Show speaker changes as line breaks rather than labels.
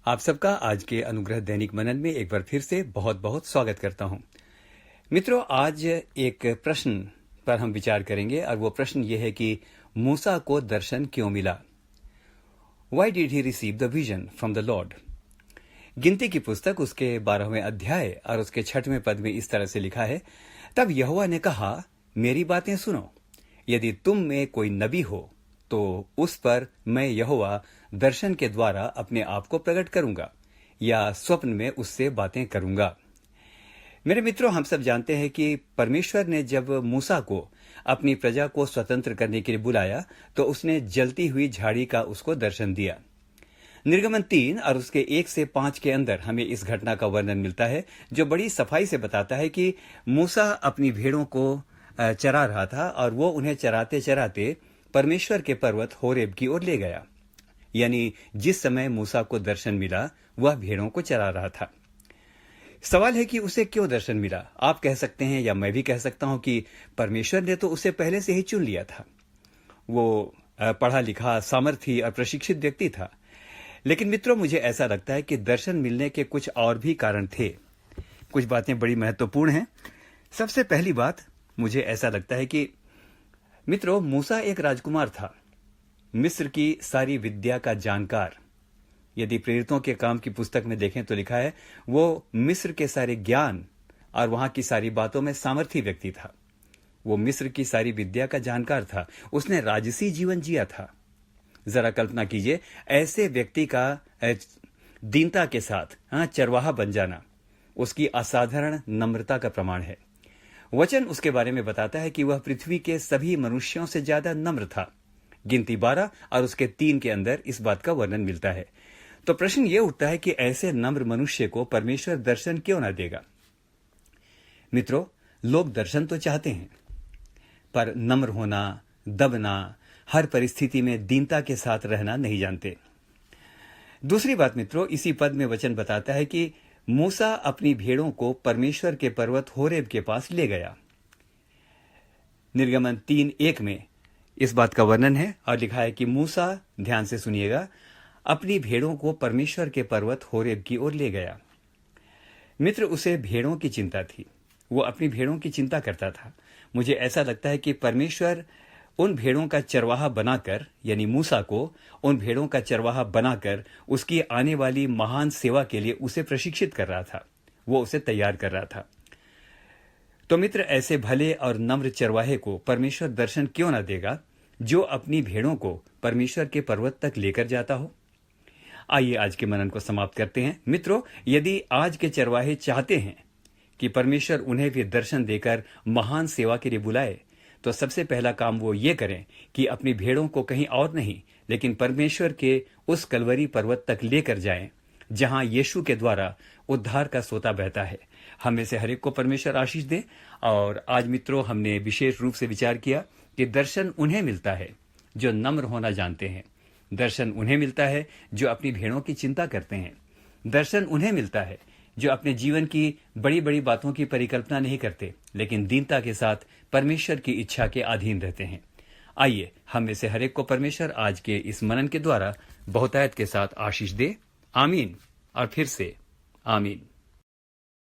आप सबका आज के अनुग्रह दैनिक मनन में एक बार फिर से बहुत बहुत स्वागत करता हूं। मित्रों, आज एक प्रश्न पर हम विचार करेंगे और वो प्रश्न ये है कि मूसा को दर्शन क्यों मिला? Why did he receive the vision from the Lord? गिनती की पुस्तक उसके 12वें अध्याय और उसके 6वें पद में इस तरह से लिखा है, तब यहोवा ने कहा, मेरी बातें सुनो, यदि तुम में कोई नबी हो तो उस पर मैं यहोवा दर्शन के द्वारा अपने आप को प्रकट करूंगा या स्वप्न में उससे बातें करूंगा। मेरे मित्रों, हम सब जानते हैं कि परमेश्वर ने जब मूसा को अपनी प्रजा को स्वतंत्र करने के लिए बुलाया तो उसने जलती हुई झाड़ी का उसको दर्शन दिया। निर्गमन 3 और उसके 1 से 5 के अंदर हमें इस घटना का वर्णन मिलता है, जो बड़ी सफाई से बताता है कि मूसा अपनी भेड़ों को चरा रहा था और वो उन्हें चराते चराते परमेश्वर के पर्वत होरेब की ओर ले गया। यानी जिस समय मूसा को दर्शन मिला वह भेड़ों को चरा रहा था। सवाल है कि उसे क्यों दर्शन मिला? आप कह सकते हैं या मैं भी कह सकता हूं कि परमेश्वर ने तो उसे पहले से ही चुन लिया था। वो पढ़ा लिखा, सामर्थी और प्रशिक्षित व्यक्ति था। लेकिन मित्रों, मुझे ऐसा लगता है कि दर्शन मिलने के कुछ और भी कारण थे। कुछ बातें बड़ी महत्वपूर्ण हैं। सबसे पहली बात, मुझे ऐसा लगता है कि मित्रों, मूसा एक राजकुमार था, मिस्र की सारी विद्या का जानकार। यदि प्रेरितों के काम की पुस्तक में देखें तो लिखा है, वो मिस्र के सारे ज्ञान और वहां की सारी बातों में सामर्थी व्यक्ति था। वो मिस्र की सारी विद्या का जानकार था। उसने राजसी जीवन जिया था। जरा कल्पना कीजिए, ऐसे व्यक्ति का दीनता के साथ चरवाहा बन जाना उसकी असाधारण नम्रता का प्रमाण है। वचन उसके बारे में बताता है कि वह पृथ्वी के सभी मनुष्यों से ज्यादा नम्र था। गिनती 12 और उसके 3 के अंदर इस बात का वर्णन मिलता है। तो प्रश्न यह उठता है कि ऐसे नम्र मनुष्य को परमेश्वर दर्शन क्यों न देगा? मित्रों, लोग दर्शन तो चाहते हैं, पर नम्र होना, दबना, हर परिस्थिति में दीनता के साथ रहना नहीं जानते। दूसरी बात मित्रों, इसी पद में वचन बताता है कि मूसा अपनी भेड़ों को परमेश्वर के पर्वत होरेब के पास ले गया। निर्गमन 3:1 में इस बात का वर्णन है और लिखा है कि मूसा, ध्यान से सुनिएगा, अपनी भेड़ों को परमेश्वर के पर्वत होरेब की ओर ले गया। मित्र, उसे भेड़ों की चिंता थी। वो अपनी भेड़ों की चिंता करता था। मुझे ऐसा लगता है कि परमेश्वर उन भेड़ों का चरवाहा बनाकर, यानी मूसा को उन भेड़ों का चरवाहा बनाकर उसकी आने वाली महान सेवा के लिए उसे प्रशिक्षित कर रहा था। वो उसे तैयार कर रहा था। तो मित्र, ऐसे भले और नम्र चरवाहे को परमेश्वर दर्शन क्यों न देगा, जो अपनी भेड़ों को परमेश्वर के पर्वत तक लेकर जाता हो? आइए आज के मनन को समाप्त करते हैं। मित्रों, यदि आज के चरवाहे चाहते हैं कि परमेश्वर उन्हें भी दर्शन देकर महान सेवा के लिए बुलाए, तो सबसे पहला काम वो ये करें कि अपनी भेड़ों को कहीं और नहीं, लेकिन परमेश्वर के उस कलवरी पर्वत तक लेकर जाएं, जहां यीशु के द्वारा उद्धार का सोता बहता है। हम में से हर एक को परमेश्वर आशीष दे। और आज मित्रों, हमने विशेष रूप से विचार किया कि दर्शन उन्हें मिलता है जो नम्र होना जानते हैं। दर्शन उन्हें मिलता है जो अपनी भेड़ों की चिंता करते हैं। दर्शन उन्हें मिलता है जो अपने जीवन की बड़ी बड़ी बातों की परिकल्पना नहीं करते, लेकिन दीनता के साथ परमेश्वर की इच्छा के अधीन रहते हैं। आइए, हम में से हर एक को परमेश्वर आज के इस मनन के द्वारा बहुतायत के साथ आशीष दे। आमीन और फिर से आमीन।